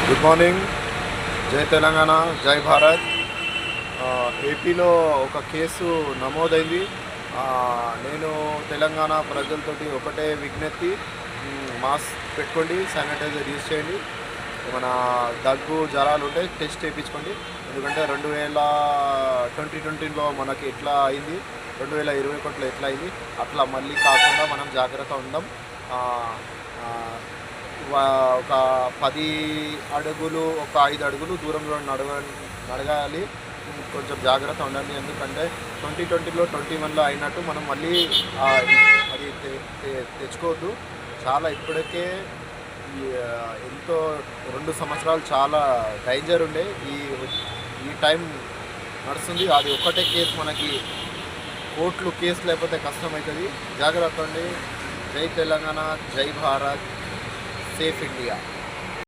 Good morning. జై తెలంగాణ, జై భారత్. ఏపీలో ఒక కేసు నమోదైంది. నేను తెలంగాణ ప్రజలతోటి ఒకటే విజ్ఞప్తి, మాస్క్ పెట్టుకోండి, శానిటైజర్ యూజ్ చేయండి. ఏమైనా దగ్గు జ్వరాలు ఉంటే టెస్ట్ చేయించుకోండి. ఎందుకంటే 2020లో మనకి ఎట్లా అయింది, 2021లో ఎట్లా అయింది, అట్లా మళ్ళీ కాకుండా మనం జాగ్రత్త ఉందాం. ఒక 10 అడుగులు, ఒక 5 అడుగులు దూరంలో నడగాలి. కొంచెం జాగ్రత్త ఉండాలి. ఎందుకంటే 2020లో 2021లో అయినట్టు మనం మళ్ళీ అది తెచ్చుకోవద్దు. చాలా ఇప్పటికే ఎంతో 2 సంవత్సరాలు చాలా డేంజర్ ఉండే. ఈ టైం నడుస్తుంది. అది ఒక్కటే కేసు, మనకి కోర్టులు కేసు లేకపోతే కష్టమవుతుంది. జాగ్రత్త అండి. జై తెలంగాణ, జై భారత్, సేఫ్ ఇండియా.